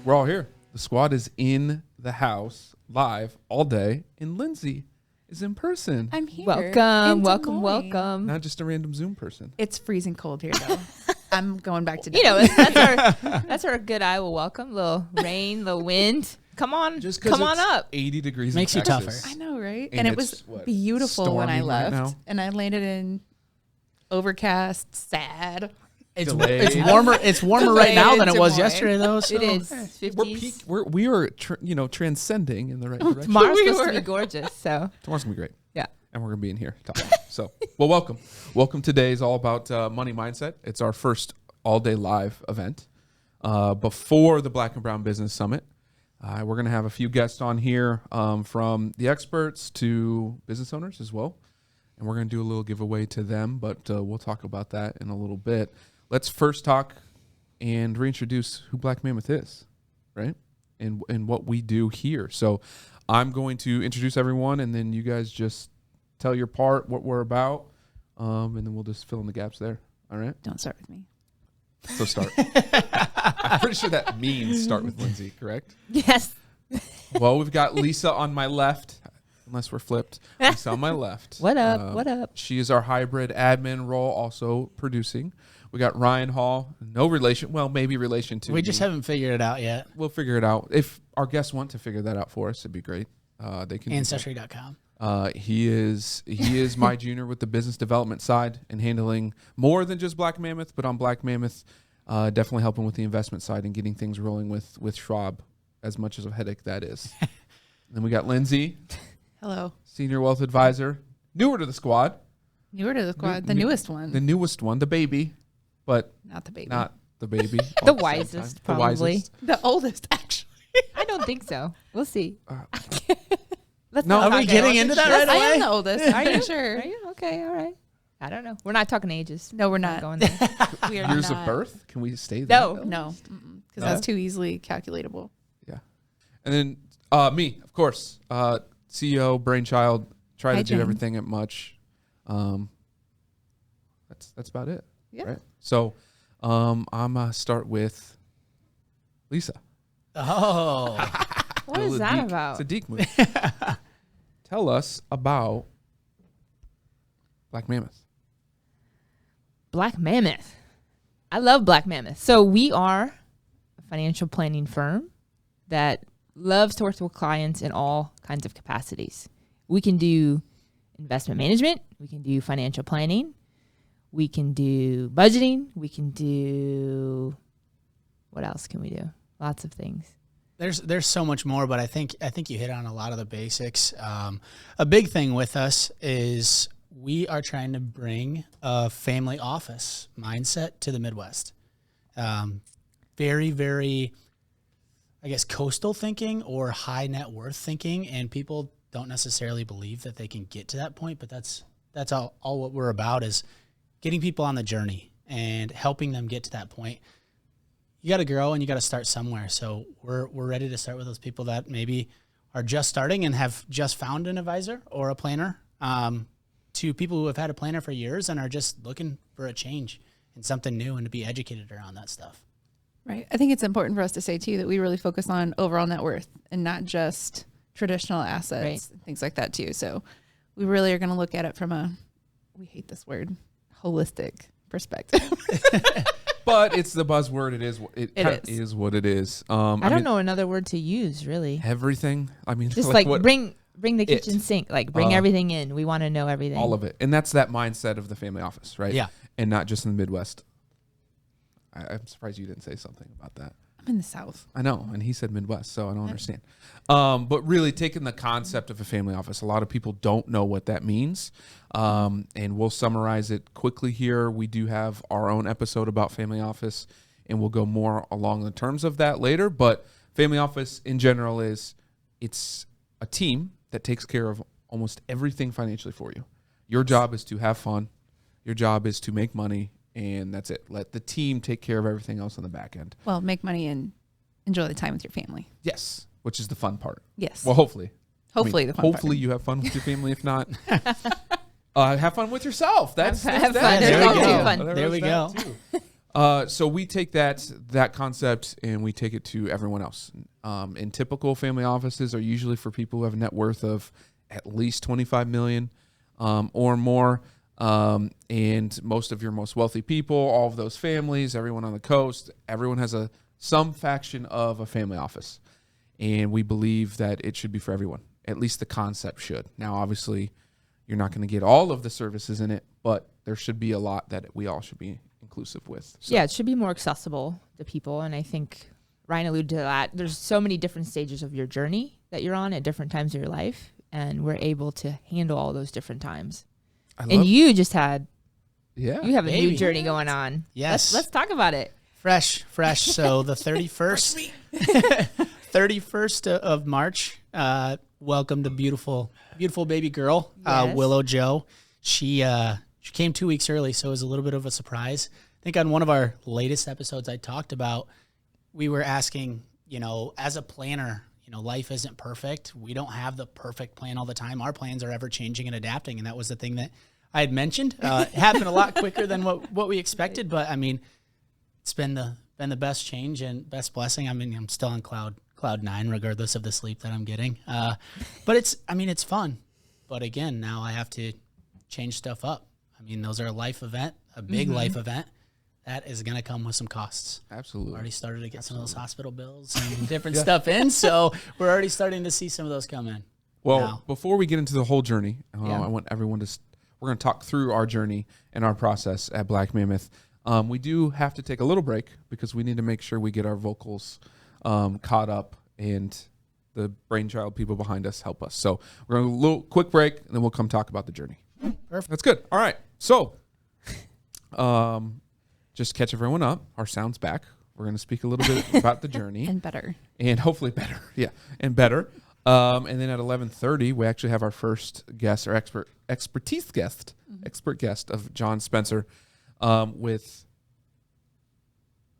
We're all here. The squad is in the house live all day, and Lindsay is in person. I'm here. Welcome. Not just a random Zoom person. It's freezing cold here, though. I'm going back to that's our good Iowa welcome. Little rain, little wind. Come on, Just come on up. 80 degrees Makes in you Texas. tougher. I know, right? And And it was it's, beautiful when I storming right left. now? And I landed in overcast, sad. It's Delayed. it's warmer. It's warmer right now than it was Delayed. yesterday, though. So. It is We're 50s. we are transcending in the right direction. Tomorrow's supposed to be gorgeous. So Tomorrow's gonna be great. yeah. And we're gonna be in here talking. So, well, welcome. Today is all about money mindset. It's our first all-day live event before the Black and Brown Business Summit. We're gonna have a few guests on here, from the experts to business owners as well, and we're gonna do a little giveaway to them. But we'll talk about that in a little bit. Let's first talk and reintroduce who Black Mammoth is, right? And what we do here. So, I'm going to introduce everyone, and then you guys just tell your part, what we're about, and then we'll just fill in the gaps there. All right? Don't start with me. So start. I'm pretty sure that means start with Lindsay, correct? Yes. Well, we've got Lisa on my left, unless we're flipped. Lisa on my left. What up? What up? She is our hybrid admin role, also producing. We got Ryan Hall, no relation. Well, maybe relation to We just me. haven't figured it out yet. We'll figure it out. If our guests want to figure that out for us, it'd be great. They can. Ancestry.com. He is my junior with the business development side and handling more than just Black Mammoth, but on Black Mammoth, definitely helping with the investment side and getting things rolling with Schwab, as much as a headache that is. Then we got Lindsay, Hello. senior wealth advisor, newer to the squad, Newer to the squad. The newest one. the newest one, the baby, but Not the baby. not the baby. all The at same wisest, time. probably. The oldest, actually. I don't think so. We'll see. No, not Are we talk getting ages. into that right I away? am the oldest. Are you Are sure? you okay? All right. I don't know. We're not talking ages. No, we're Not not. going there. We are Years not. of birth? Can we stay there? No. No. Because No? that's too easily calculatable. Yeah. And then me, of course, CEO, brainchild, try Hi, to do Jen. everything at much. That's about it. Yeah. Right. So I'm gonna start with Lisa. Oh, What A is little that deek. about? It's a deek move. Tell us about Black Mammoth. Black Mammoth. I love Black Mammoth. So we are a financial planning firm that loves to work with clients in all kinds of capacities. We can do investment management. We can do financial planning. We can do budgeting. We can do, what else can we do? Lots of things. there's so much more, but I think you hit on a lot of the basics. A big thing with us is we are trying to bring a family office mindset to the Midwest. Very, very, I guess, coastal thinking or high net worth thinking, and people don't necessarily believe that they can get to that point. But that's all what we're about, is getting people on the journey and helping them get to that point. You got to grow and you got to start somewhere. So we're ready to start with those people that maybe are just starting and have just found an advisor or a planner, to people who have had a planner for years and are just looking for a change and something new and to be educated around that stuff. Right. I think it's important for us to say, too, that we really focus on overall net worth and not just traditional assets, and things like that, too. So we really are going to look at it from a, we hate this word, holistic perspective. But it's the buzzword. It kinda is. is what it is. I don't know another word to use, really. Everything. I mean, Just like what, bring the kitchen sink, like bring everything in. We want to know everything. all of it. And that's that mindset of the family office, right? Yeah. And not just in the Midwest. I'm surprised you didn't say something about that. I'm in the South. I know. And he said Midwest, so I don't understand. But really taking the concept of a family office, a lot of people don't know what that means. And we'll summarize it quickly here. We do have our own episode about family office, and we'll go more along the terms of that later. But family office in general it's a team that takes care of almost everything financially for you. Your job is to have fun. Your job is to make money, and that's it. Let the team take care of everything else on the back end. Well, make money and enjoy the time with your family. Yes, which is the fun part. Yes. Well, hopefully. Hopefully the fun part. Hopefully you have fun with your family. If not, have fun with yourself. That's Have that. fun. There we There go. Fun. There we was go. that So we take that concept and we take it to everyone else. In typical family offices are usually for people who have a net worth of at least 25 million or more. And most of your most wealthy people, all of those families, everyone on the coast, everyone has some faction of a family office. And we believe that it should be for everyone. At least the concept should. Now, obviously, you're not going to get all of the services in it, but there should be a lot that we all should be inclusive with. So. Yeah, it should be more accessible to people. And I think Ryan alluded to that. There's so many different stages of your journey that you're on at different times of your life. And we're able to handle all those different times. And you just had, you have a new journey going on. Yes. Let's talk about it. Fresh. So the 31st of March, welcomed a beautiful baby girl, Yes. Willow Joe. She came 2 weeks early, so it was a little bit of a surprise. I think on one of our latest episodes I talked about, we were asking, as a planner, life isn't perfect. We don't have the perfect plan all the time. Our plans are ever changing and adapting, and that was the thing that I had mentioned. It happened a lot quicker than what we expected, but I mean, it's been the best change and best blessing. I mean, I'm still on cloud 9, regardless of the sleep that I'm getting. But it's fun. But again, now I have to change stuff up. I mean, those are a life event, a big life event. That is going to come with some costs. Absolutely. Already started to get some of those hospital bills and different stuff in. So we're already starting to see some of those come in. Well, before we get into the whole journey, Yeah. I want everyone we're going to talk through our journey and our process at Black Mammoth. We do have to take a little break because we need to make sure we get our vocals caught up and the brainchild people behind us help us. So we're going to do a little quick break and then we'll come talk about the journey. Perfect. That's good. All right. So just to catch everyone up, our sound's back. We're going to speak a little bit about the journey. And better. And hopefully better. Yeah, and better. And then at 11:30, we actually have our first guest, or expert guest of Jon Spencer with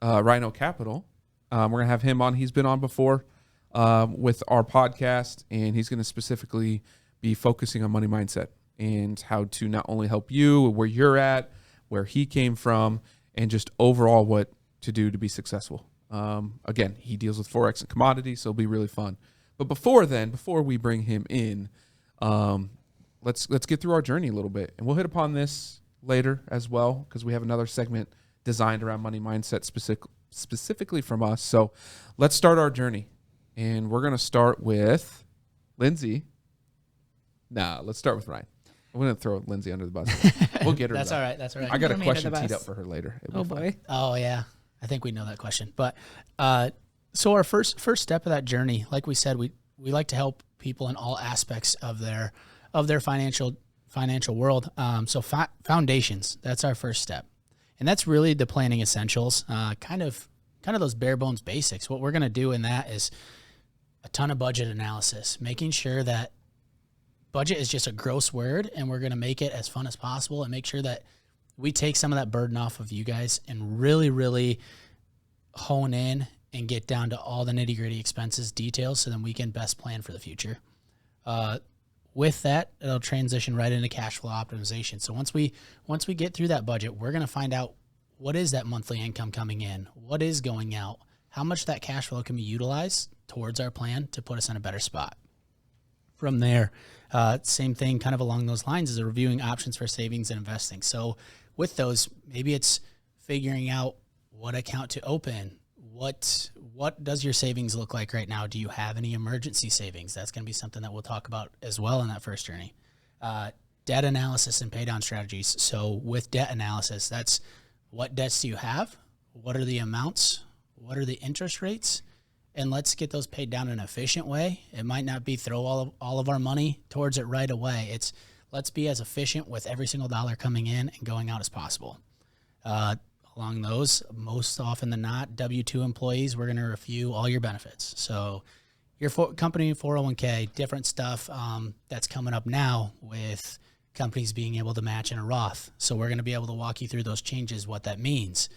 Rhino Capital. We're going to have him on. He's been on before with our podcast, and he's going to specifically be focusing on money mindset and how to not only help you where you're at, where he came from, and just overall what to do to be successful. Again, he deals with Forex and commodities, so it'll be really fun. But before we bring him in, let's get through our journey a little bit. And we'll hit upon this later as well because we have another segment designed around money mindset specifically from us. So let's start our journey. And we're going to start with Lindsay. Let's start with Ryan. I'm going to throw Lindsay under the bus. We'll get her. That's though. all right. That's all right. I got a Throw me under question the teed bus. up for her later. Oh, boy. Oh, yeah. I think we know that question. But so our first step of that journey, like we said, we like to help people in all aspects of their financial world. So foundations, that's our first step. And that's really the planning essentials, kind of those bare bones basics. What we're going to do in that is a ton of budget analysis, making sure that budget is just a gross word and we're going to make it as fun as possible and make sure that we take some of that burden off of you guys and really, really hone in and get down to all the nitty-gritty expenses details so then we can best plan for the future. With that, it'll transition right into cash flow optimization. So once we get through that budget, we're going to find out what is that monthly income coming in, what is going out, how much that cash flow can be utilized towards our plan to put us in a better spot. From there, same thing kind of along those lines is reviewing options for savings and investing. So with those, maybe it's figuring out what account to open. What does your savings look like right now? Do you have any emergency savings? That's going to be something that we'll talk about as well in that first journey. Debt analysis and pay down strategies. So with debt analysis, that's what debts do you have? What are the amounts? What are the interest rates? And let's get those paid down in an efficient way. It might not be throw all of our money towards it right away. It's let's be as efficient with every single dollar coming in and going out as possible. Along those, most often than not, W-2 employees, we're going to review all your benefits. So your company 401k, different stuff that's coming up now with companies being able to match in a Roth. So we're going to be able to walk you through those changes, what that means.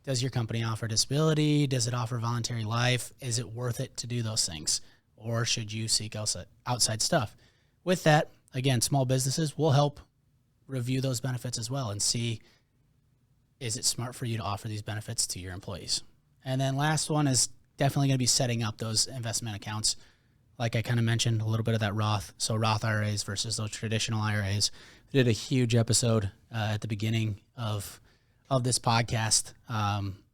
Does your company offer disability? Does it offer voluntary life? Is it worth it to do those things? Or should you seek outside stuff? With that, again, small businesses will help review those benefits as well and see, is it smart for you to offer these benefits to your employees? And then last one is definitely going to be setting up those investment accounts. Like I kind of mentioned, a little bit of that Roth. So Roth IRAs versus those traditional IRAs. We did a huge episode at the beginning of this podcast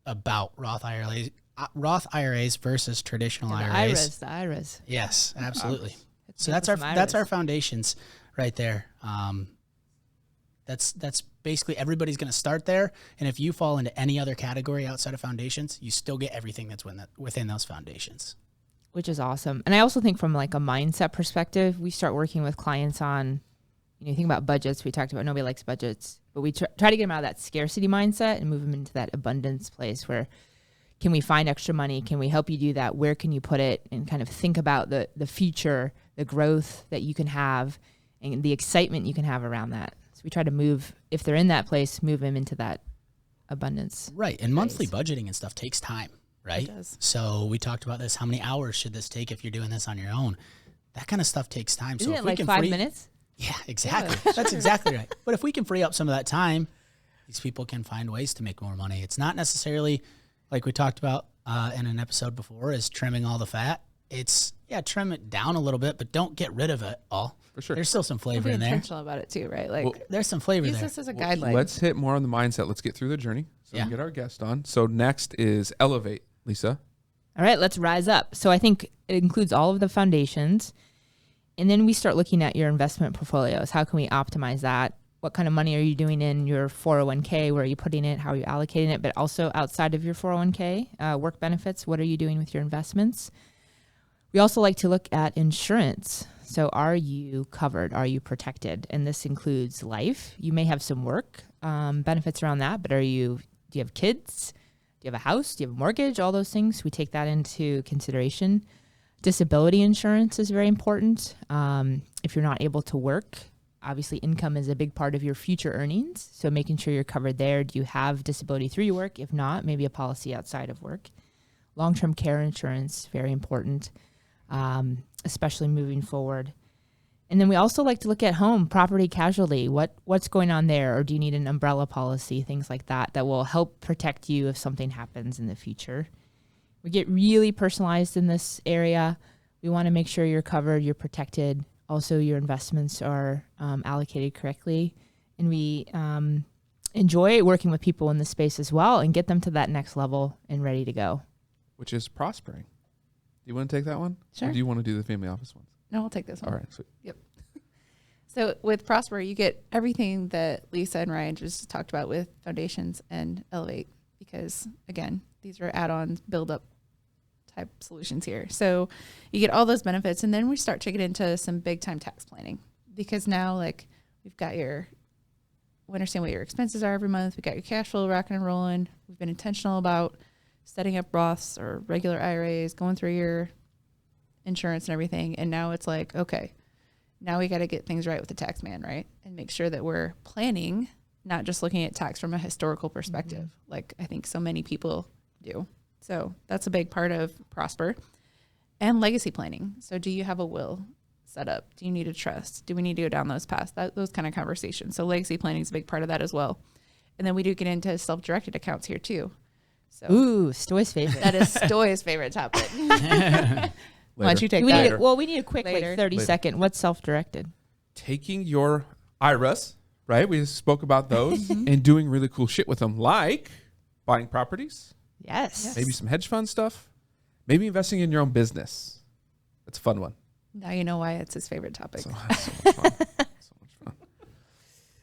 about Roth IRAs versus traditional IRAs. The IRAs. Yes, absolutely. So that's our foundations right there. That's basically everybody's going to start there. And if you fall into any other category outside of foundations, you still get everything that's within those foundations. Which is awesome. And I also think from like a mindset perspective, we start working with clients on, you think about budgets. We talked about nobody likes budgets, but we try to get them out of that scarcity mindset and move them into that abundance place where can we find extra money? Can we help you do that? Where can you put it? And kind of think about the future, the growth that you can have and the excitement you can have around that. We try to move, if they're in that place, move them into that abundance. Right. And monthly budgeting and stuff takes time, right? It does. So we talked about this. How many hours should this take if you're doing this on your own? That kind of stuff takes time. Isn't so if it we like can 5 minutes? Yeah, exactly. That's exactly right. But if we can free up some of that time, these people can find ways to make more money. It's not necessarily like we talked about in an episode before is trimming all the fat. It's, trim it down a little bit, but don't get rid of it all. For sure. There's still some flavor Be in there. intentional about it too, right? Like There's some flavor use there. this as a guideline. Let's hit more on the mindset. Let's get through the journey so we can get our guest on. So next is elevate, Lisa. All right, let's rise up. So I think it includes all of the foundations. And then we start looking at your investment portfolios. How can we optimize that? What kind of money are you doing in your 401k? Where are you putting it? How are you allocating it? But also outside of your 401k, work benefits, what are you doing with your investments? We also like to look at insurance. So are you covered? Are you protected? And this includes life. You may have some work benefits around that, but do you have kids? Do you have a house? Do you have a mortgage? All those things, we take that into consideration. Disability insurance is very important. If you're not able to work, obviously income is a big part of your future earnings. So making sure you're covered there. Do you have disability through your work? If not, maybe a policy outside of work. Long-term care insurance, very important, especially moving forward. And then we also like to look at home, property casualty. What's going on there? Or do you need an umbrella policy? Things like that will help protect you if something happens in the future. We get really personalized in this area. We want to make sure you're covered, you're protected. Also, your investments are allocated correctly. And we enjoy working with people in this space as well and get them to that next level and ready to go. Which is prospering. Do you want to take that one? Sure. Or do you want to do the family office ones? No, I'll take this one. All right, sweet. Yep. So with Prosper, you get everything that Lisa and Ryan just talked about with Foundations and Elevate, because again, these are add-ons, build-up type solutions here. So you get all those benefits, and then we start to get into some big-time tax planning, because now we've got we understand what your expenses are every month. We got your cash flow rocking and rolling. We've been intentional about setting up Roths or regular IRAs, going through your insurance and everything. And now it's like, okay, now we got to get things right with the tax man, right? And make sure that we're planning, not just looking at tax from a historical perspective, like I think so many people do. So that's a big part of Prosper. And legacy planning. So do you have a will set up? Do you need a trust? Do we need to go down those paths? Those kind of conversations. So legacy planning is a big part of that as well. And then we do get into self-directed accounts here too. So Ooh, Stoy's favorite. that is Stoy's favorite topic. Why don't you take we that? need a quick Later. 30-second. What's self-directed? Taking your IRAs, right? We spoke about those and doing really cool shit with them, like buying properties, Yes. maybe some hedge fund stuff, maybe investing in your own business. That's a fun one. Now you know why it's his favorite topic. So much fun. So much fun.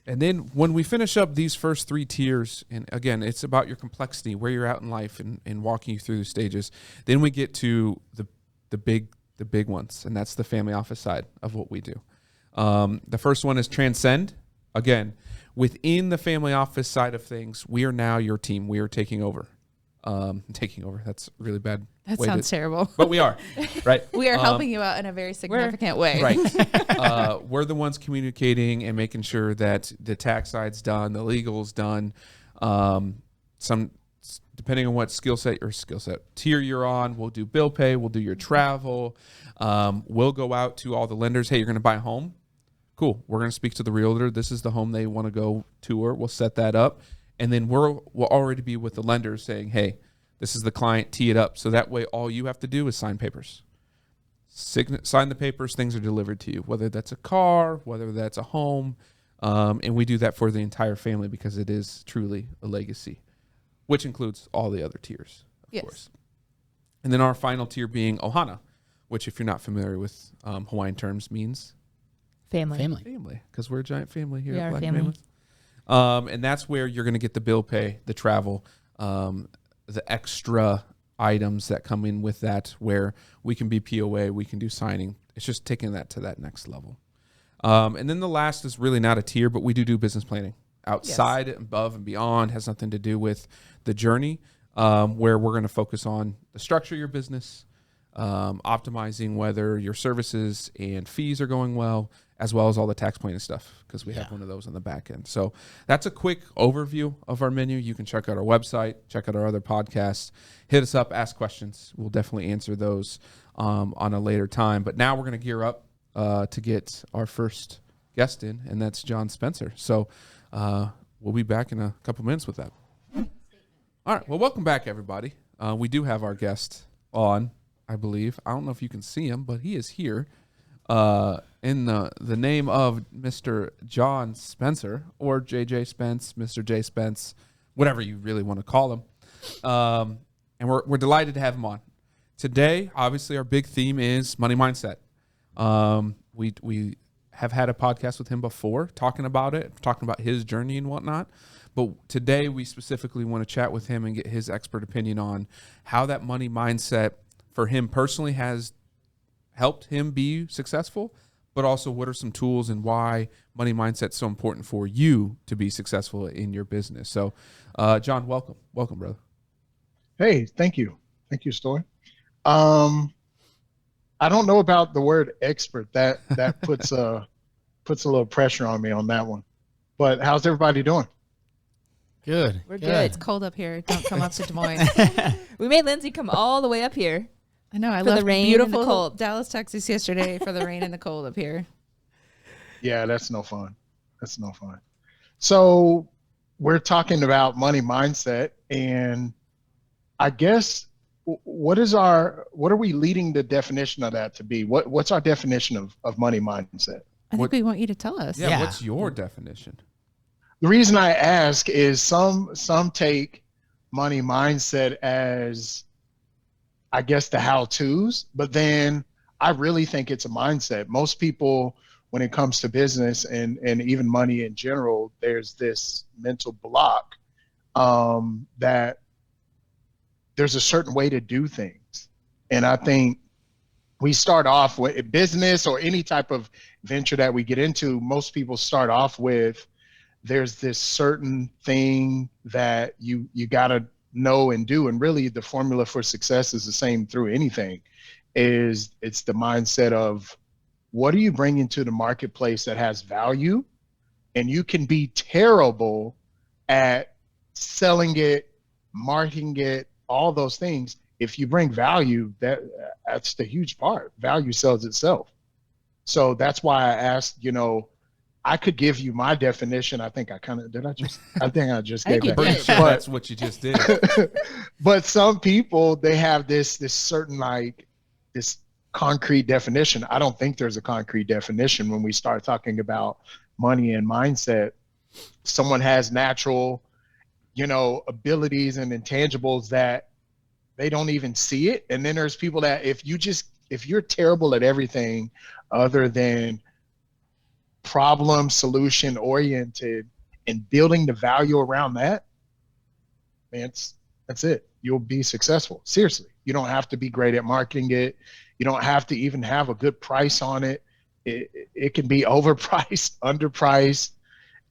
And then when we finish up these first three tiers, and again, it's about your complexity, where you're at in life, and walking you through the stages. Then we get to the big ones, and that's the family office side of what we do. The first one is transcend. Again, within the family office side of things, we are now your team. We are taking over. Taking over. That's a really bad. That way sounds terrible. But we are, right? We are helping you out in a very significant way. Right. We're the ones communicating and making sure that the tax side's done, the legal's done. Depending on what skill set tier you're on, we'll do bill pay, we'll do your travel. We'll go out to all the lenders. Hey, you're going to buy a home? Cool. We're going to speak to the realtor. This is the home they want to go tour. We'll set that up. And then we'll already be with the lender saying, hey, this is the client, tee it up. So that way all you have to do is sign papers. Sign the papers, things are delivered to you, whether that's a car, whether that's a home. And we do that for the entire family because it is truly a legacy, which includes all the other tiers, of course. And then our final tier being Ohana, which if you're not familiar with Hawaiian terms means Family. Because we're a giant family here We at are Black family. Mammoth. And that's where you're going to get the bill pay, the travel, the extra items that come in with that, where we can be POA, we can do signing. It's just taking that to that next level. And then the last is really not a tier, but we do business planning outside, above and beyond, has nothing to do with the journey, where we're going to focus on the structure of your business, optimizing whether your services and fees are going well as all the tax planning stuff, because we have one of those on the back end. So that's a quick overview of our menu. You can check out our website, check out our other podcasts, hit us up, ask questions. We'll definitely answer those on a later time. But now we're going to gear up to get our first guest in, and that's Jon Spencer. So we'll be back in a couple minutes with that. All right. Well, welcome back, everybody. We do have our guest on, I believe. I don't know if you can see him, but he is here in the name of Mr. Jon Spencer, or JJ Spence, Mr. J Spence, whatever you really want to call him. And we're delighted to have him on. Today, obviously, our big theme is money mindset. We have had a podcast with him before talking about his journey and whatnot. But today we specifically want to chat with him and get his expert opinion on how that money mindset for him personally has helped him be successful, but also what are some tools and why money mindset is so important for you to be successful in your business. So, Jon, welcome, brother. Hey, thank you. Thank you, Story. I don't know about the word expert. That puts a little pressure on me on that one. But how's everybody doing? Good. We're good. It's cold up here. Don't come up to Des Moines. We made Lindsay come all the way up here. I know. I For the left rain and the beautiful cold. Dallas, Texas yesterday for the rain and the cold up here. Yeah, that's no fun. So we're talking about money mindset, and I guess what are we leading the definition of that to be? What's our definition of money mindset? I think we want you to tell us. Yeah. What's your definition? The reason I ask is some take money mindset as, I guess, the how-tos, but then I really think it's a mindset. Most people, when it comes to business and even money in general, there's this mental block that there's a certain way to do things. And I think we start off with business or any type of venture that we get into, most people start off with, there's this certain thing that you got to know and do. And really the formula for success is the same through anything. It's the mindset of what are you bringing to the marketplace that has value? And you can be terrible at selling it, marketing it, all those things. If you bring value, that's the huge part. Value sells itself. So that's why I asked, I could give you my definition. I think I just gave you that. did. Sure, that's what you just did. But some people, they have this certain, like, this concrete definition. I don't think there's a concrete definition when we start talking about money and mindset. Someone has natural, abilities and intangibles that they don't even see it. And then there's people that if you're terrible at everything other than problem solution oriented and building the value around that, man, that's it. You'll be successful. Seriously. You don't have to be great at marketing it. You don't have to even have a good price on it. It can be overpriced, underpriced.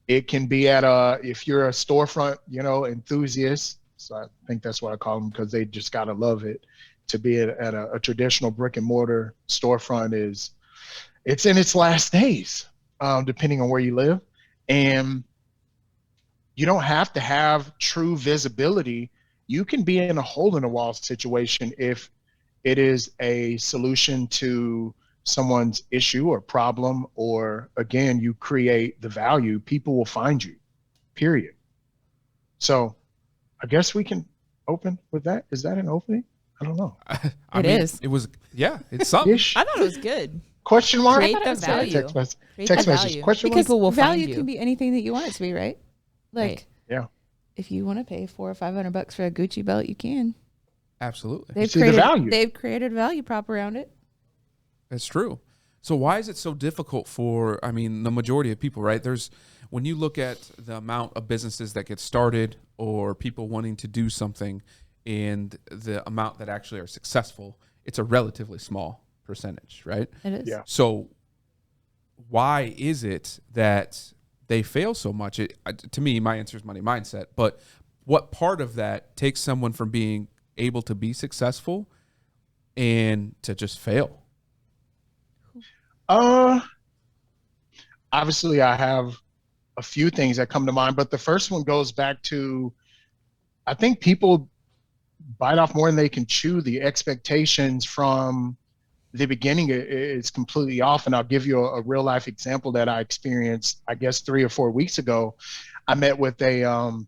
It can be if you're a storefront, enthusiast. So I think that's what I call them, because they just got to love it. To be at a traditional brick and mortar storefront it's in its last days, depending on where you live. And you don't have to have true visibility. You can be in a hole in the wall situation if it is a solution to someone's issue or problem, or again, you create the value, people will find you, period. So I guess we can open with that. Is that an opening? I don't know. I It mean, is. It was, it's something. Ish? I thought it was good. Question mark? Create the That's not a value. Text message. Create Text the message. value. Question Because mark? People will value find you. can be anything that you want it to be, right? Like, Right. Yeah. if you want to pay $400 or $500 for a Gucci belt, you can. Absolutely. They've see the created value. They've created a value prop around it. That's true. So why is it so difficult for, I mean, the majority of people, right? When you look at the amount of businesses that get started or people wanting to do something and the amount that actually are successful, it's a relatively small percentage, right? It is. Yeah. So why is it that they fail so much? To me, my answer is money mindset. But what part of that takes someone from being able to be successful and to just fail? Obviously I have a few things that come to mind, but the first one goes back to, I think people bite off more than they can chew. The expectations from the beginning is completely off. And I'll give you a real life example that I experienced, I guess 3 or 4 weeks ago. I met with a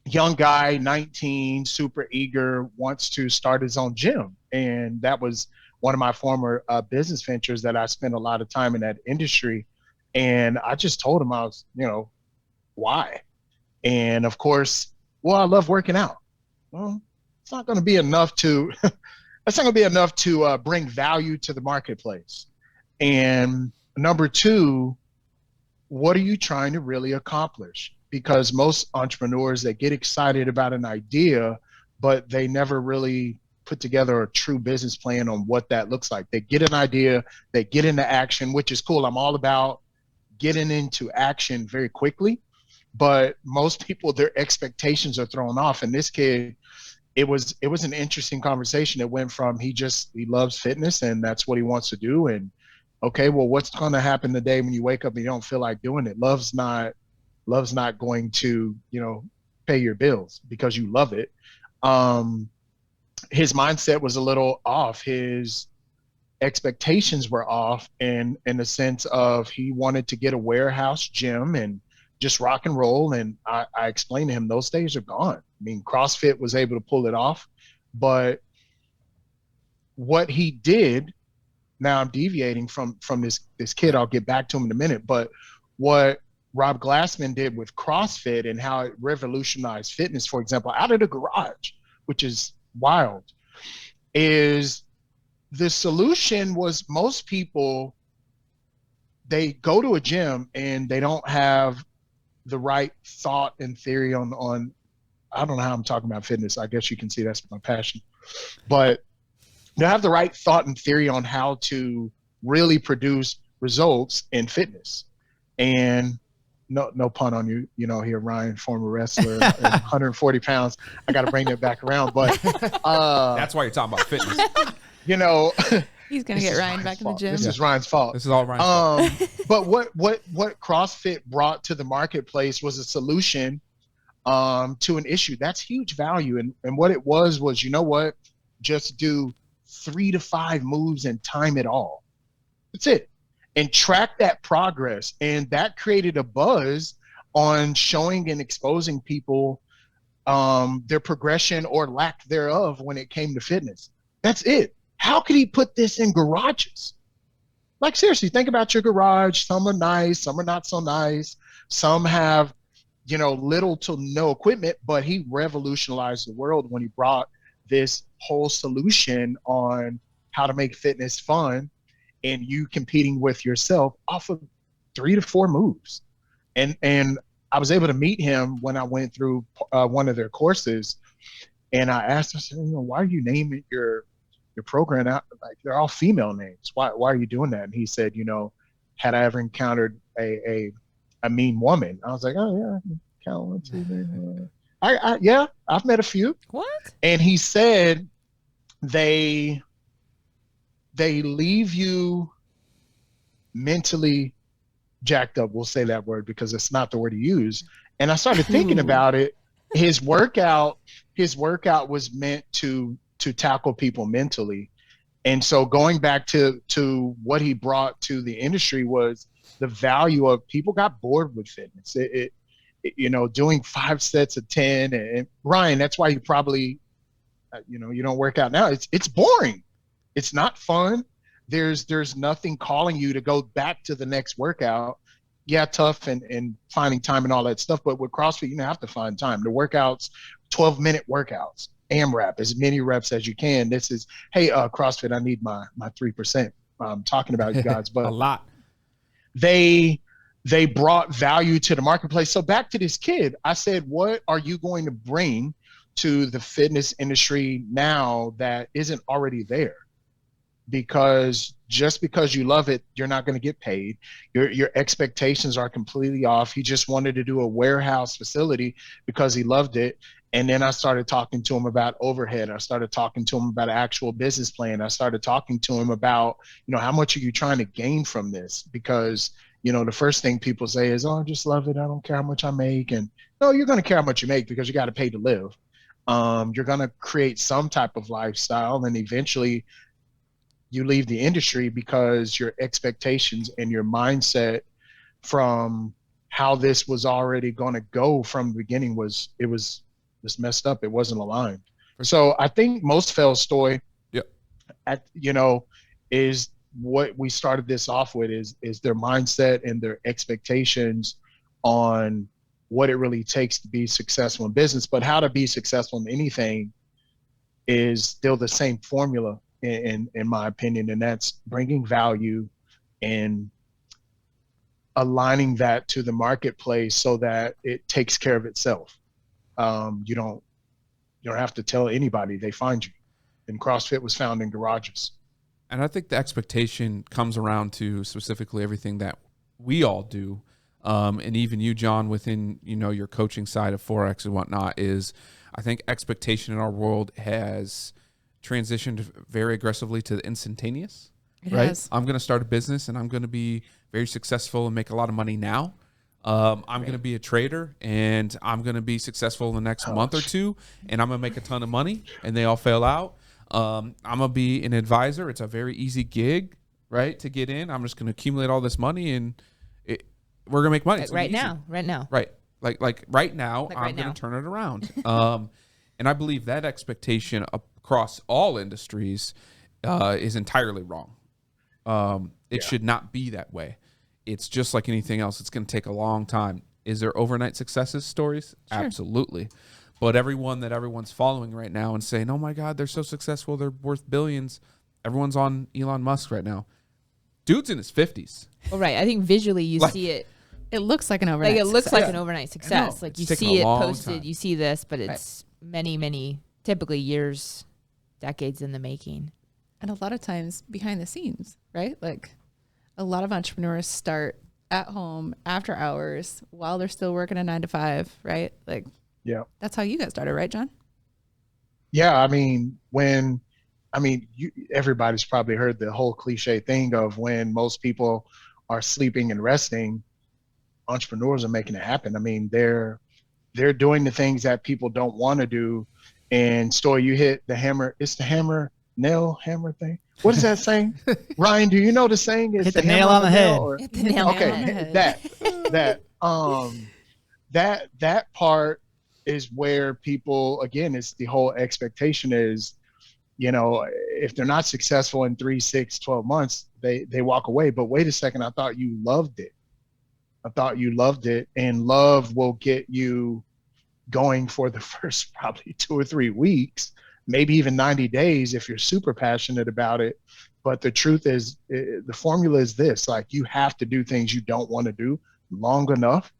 young guy, 19, super eager, wants to start his own gym. And that was one of my former business ventures that I spent a lot of time in that industry. And I just told him why? And of course, well, I love working out. Well, it's not going to be enough to, that's not going to be enough to bring value to the marketplace. And number two, what are you trying to really accomplish? Because most entrepreneurs, they get excited about an idea, but they never really put together a true business plan on what that looks like. They get an idea, they get into action, which is cool. I'm all about getting into action very quickly, but most people, their expectations are thrown off. And this kid, it was an interesting conversation. It went from he loves fitness and that's what he wants to do. And okay, well, what's going to happen the day when you wake up and you don't feel like doing it? Love's not going to, pay your bills because you love it. His mindset was a little off. His expectations were off in the sense of he wanted to get a warehouse gym and just rock and roll. And I explained to him those days are gone. I mean, CrossFit was able to pull it off, but what he did, now I'm deviating from this kid. I'll get back to him in a minute, but what Rob Glassman did with CrossFit and how it revolutionized fitness, for example, out of the garage, which is wild, is the solution was most people, they go to a gym and they don't have the right thought and theory on I don't know how I'm talking about fitness. I guess you can see that's my passion, but they have the right thought and theory on how to really produce results in fitness. And no pun on you, here, Ryan, former wrestler, 140 pounds. I got to bring that back around, but That's why you're talking about fitness. He's gonna get Ryan back in the gym. This is Ryan's fault. This is all Ryan's fault. But what CrossFit brought to the marketplace was a solution to an issue. That's huge value. And what it was, just do 3 to 5 moves and time it all. That's it. And track that progress. And that created a buzz on showing and exposing people their progression or lack thereof when it came to fitness. That's it. How could he put this in garages? Like, seriously, think about your garage. Some are nice, some are not so nice. Some have, little to no equipment, but he revolutionized the world when he brought this whole solution on how to make fitness fun and you competing with yourself off of 3 to 4 moves. And I was able to meet him when I went through one of their courses, and I asked him, I said, why are you naming your program out like they're all female names? Why are you doing that? And he said, had I ever encountered a mean woman? I was like, oh yeah, count 1, 2, 3. Yeah, I've met a few. What? And he said they leave you mentally jacked up. We'll say that word because it's not the word he used. And I started thinking about it. His workout was meant to tackle people mentally. And so going back to what he brought to the industry was the value of people got bored with fitness. doing 5 sets of 10. And Ryan, that's why you probably, you don't work out now. It's boring. It's not fun. There's nothing calling you to go back to the next workout. Yeah, tough and finding time and all that stuff. But with CrossFit, you don't have to find time. The workouts, 12-minute workouts, AMRAP, as many reps as you can. This is, hey, CrossFit, I need my 3%. I'm talking about you guys, but a lot. They brought value to the marketplace. So back to this kid, I said, what are you going to bring to the fitness industry now that isn't already there? Because just because you love it, you're not going to get paid. Your expectations are completely off. He just wanted to do a warehouse facility because he loved it. And then I started talking to him about overhead. I started talking to him about an actual business plan. I started talking to him about, how much are you trying to gain from this? Because, the first thing people say is, oh, I just love it. I don't care how much I make. And no, you're going to care how much you make because you got to pay to live. You're going to create some type of lifestyle, and eventually you leave the industry because your expectations and your mindset from how this was already going to go from the beginning was messed up. It wasn't aligned. So I think most fail story, is what we started this off with is their mindset and their expectations on what it really takes to be successful in business. But how to be successful in anything is still the same formula in my opinion, and that's bringing value and aligning that to the marketplace so that it takes care of itself. You don't have to tell anybody, they find you. And CrossFit was found in garages. And I think the expectation comes around to specifically everything that we all do. And even you, John, within, your coaching side of Forex and whatnot, is I think expectation in our world has transitioned very aggressively to the instantaneous. It right? has. I'm going to start a business and I'm going to be very successful and make a lot of money now. I'm going to be a trader and I'm going to be successful in the next month or two, and I'm going to make a ton of money, and they all fail out. I'm going to be an advisor. It's a very easy gig, right, to get in. I'm just going to accumulate all this money and we're going to make money. It's right easy. now. Right. Like right now, Like I'm right going now. to turn it around. And I believe that expectation across all industries is entirely wrong. It should not be that way. It's just like anything else. It's going to take a long time. Is there overnight successes stories? Sure. Absolutely. But everyone that everyone's following right now and saying, oh my God, they're so successful, they're worth billions. Everyone's on Elon Musk right now. Dude's in his 50s. Oh, right. I think visually you see it. It looks like an overnight. Like it looks success. like an overnight success. Like It's you taken see a it long posted, time. you see this, but it's many, many, typically years, decades in the making. And a lot of times behind the scenes, right? Like a lot of entrepreneurs start at home after hours while they're still working a 9 to 5, right? Like, Yeah. that's how you got started, right, John? Yeah. Everybody's probably heard the whole cliche thing of when most people are sleeping and resting, entrepreneurs are making it happen. I mean, they're doing the things that people don't want to do. And Story, you hit the hammer. It's the hammer thing. What is that saying? Ryan, do you know the saying? It's Hit the hammer nail on the head. or- Hit the nail on the Okay, head. that part is where people, again, it's the whole expectation is, if they're not successful in 3, 6, 12 months, they walk away. But wait a second, I thought you loved it. And love will get you going for the first probably 2 or 3 weeks, maybe even 90 days if you're super passionate about it. But the truth is, the formula is this: like, you have to do things you don't want to do long enough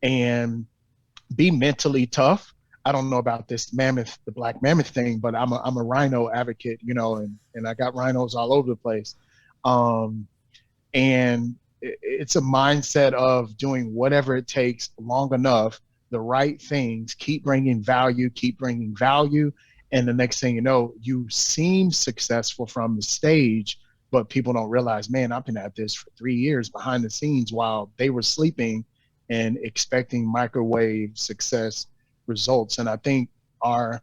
and be mentally tough. I don't know about this the black mammoth thing, but I'm a rhino advocate, and I got rhinos all over the place. And it's a mindset of doing whatever it takes long enough, the right things, keep bringing value. And the next thing you know, you seem successful from the stage, but people don't realize, man, I've been at this for 3 years behind the scenes while they were sleeping and expecting microwave success results. And I think our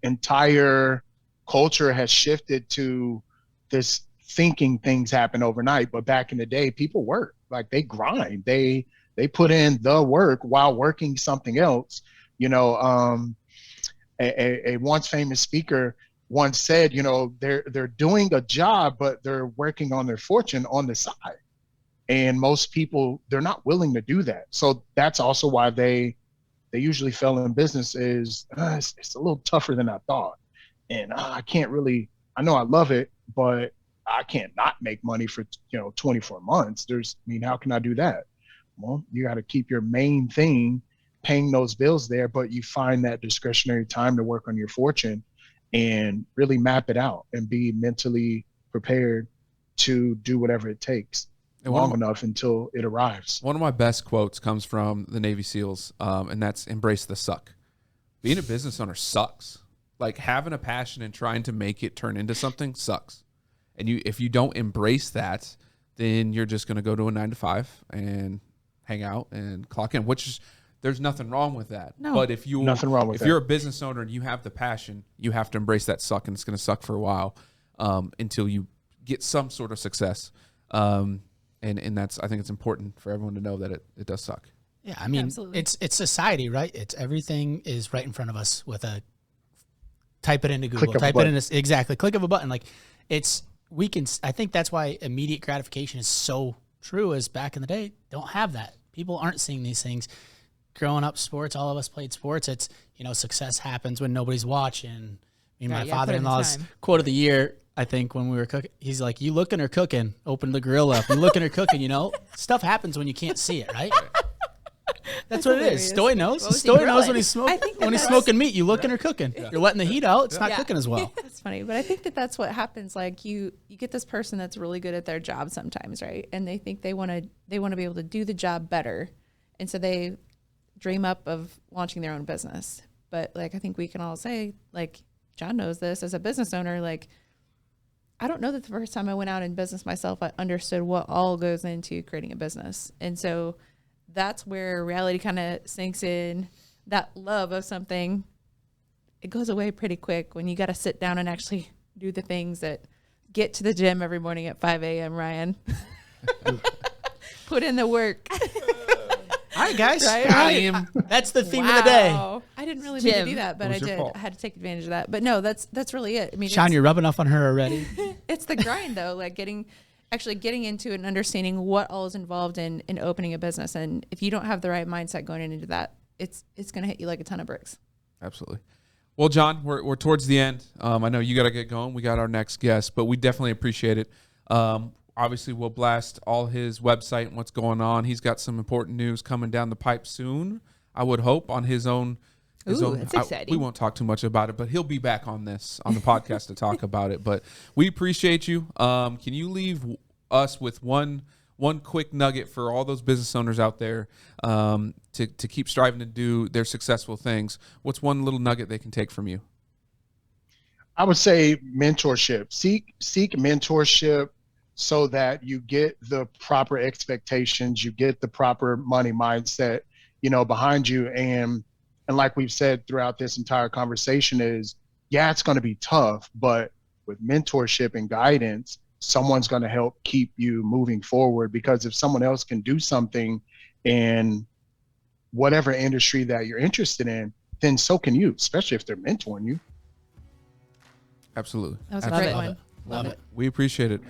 entire culture has shifted to this thinking things happen overnight. But back in the day, people work, like they grind. They They put in the work while working something else. You know, a once famous speaker once said, you know, they're doing a job, but they're working on their fortune on the side. And most people, they're not willing to do that. So that's also why they usually fail in business is it's a little tougher than I thought. And I can't really, I know I love it, but I can't not make money for, 24 months. How can I do that? Well, you got to keep your main thing, paying those bills there, but you find that discretionary time to work on your fortune and really map it out and be mentally prepared to do whatever it takes long enough until it arrives. One of my best quotes comes from the Navy SEALs, and that's embrace the suck. Being a business owner sucks. Like having a passion and trying to make it turn into something sucks. And if you don't embrace that, then you're just going to go to a 9-to-5 and hang out and clock in, which is, there's nothing wrong with that. No. But if you're a business owner and you have the passion, you have to embrace that suck, and it's going to suck for a while until you get some sort of success. And that's, I think it's important for everyone to know that it does suck. Yeah, I mean, Absolutely. it's society, right? It's everything is right in front of us with a type it into Google, type it into exactly click of a button. Like I think that's why immediate gratification is so true. Is back in the day, don't have that. People aren't seeing these things. Growing up, sports, all of us played sports. It's, success happens when nobody's watching. My father-in-law's quote of the year, I think, when we were cooking, he's like, "You looking or cooking? Open the grill up. You looking or cooking? Stuff happens when you can't see it, right?" That's what it is. Stoy knows. Stoy knows when he's smoking meat. You looking or cooking? Yeah. You're letting the heat out. It's not cooking as well. That's funny, but I think that's what happens. Like you get this person that's really good at their job sometimes, right? And they think they want to be able to do the job better, and so they dream up of launching their own business. But like I think we can all say, like Jon knows this as a business owner, like I don't know that the first time I went out in business myself, I understood what all goes into creating a business, and so that's where reality kind of sinks in. That love of something, it goes away pretty quick when you got to sit down and actually do the things that get to the gym every morning at 5 a.m., Ryan. Put in the work. All right, guys. Right? That's the theme of the day. I didn't really mean to do that, but I did. I had to take advantage of that. But no, that's really it. I mean, Sean, you're rubbing off on her already. It's the grind, though, like getting into it and understanding what all is involved in opening a business. And if you don't have the right mindset going into that, it's going to hit you like a ton of bricks. Absolutely. Well, Jon, we're towards the end. I know you got to get going. We got our next guest, but we definitely appreciate it. Obviously, we'll blast all his website and what's going on. He's got some important news coming down the pipe soon, I would hope, on his own. That's exciting. We won't talk too much about it, but he'll be back on the podcast to talk about it. But we appreciate you. Can you leave us with one quick nugget for all those business owners out there to keep striving to do their successful things? What's one little nugget they can take from you? I would say mentorship. Seek mentorship so that you get the proper expectations, you get the proper money mindset, behind you. And like we've said throughout this entire conversation is, it's going to be tough, but with mentorship and guidance, someone's going to help keep you moving forward. Because if someone else can do something in whatever industry that you're interested in, then so can you, especially if they're mentoring you. Absolutely. That was a great one. Love it. We appreciate it.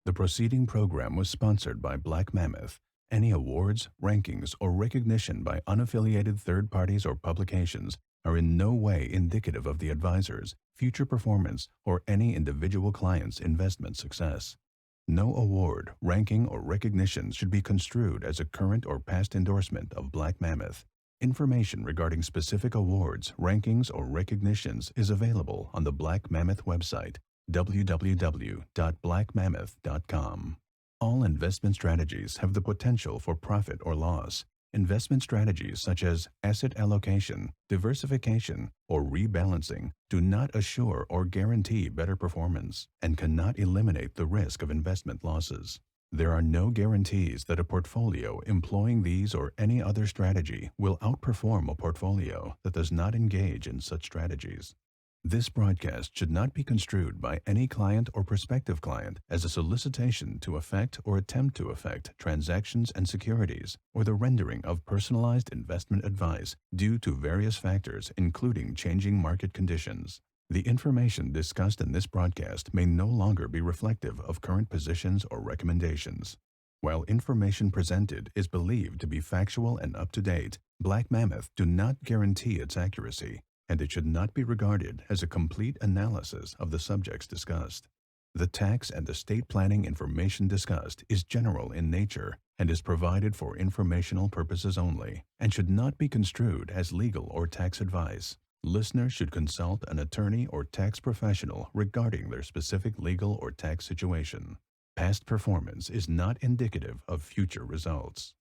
The preceding program was sponsored by Black Mammoth. Any awards, rankings, or recognition by unaffiliated third parties or publications are in no way indicative of the advisor's future performance or any individual client's investment success. No award, ranking, or recognition should be construed as a current or past endorsement of Black Mammoth. Information regarding specific awards, rankings, or recognitions is available on the Black Mammoth website, www.blackmammoth.com. All investment strategies have the potential for profit or loss. Investment strategies such as asset allocation, diversification, or rebalancing do not assure or guarantee better performance and cannot eliminate the risk of investment losses. There are no guarantees that a portfolio employing these or any other strategy will outperform a portfolio that does not engage in such strategies. This broadcast should not be construed by any client or prospective client as a solicitation to effect or attempt to effect transactions and securities, or the rendering of personalized investment advice due to various factors, including changing market conditions. The information discussed in this broadcast may no longer be reflective of current positions or recommendations. While information presented is believed to be factual and up-to-date, Black Mammoth do not guarantee its accuracy, and it should not be regarded as a complete analysis of the subjects discussed. The tax and estate planning information discussed is general in nature and is provided for informational purposes only, and should not be construed as legal or tax advice. Listeners should consult an attorney or tax professional regarding their specific legal or tax situation. Past performance is not indicative of future results.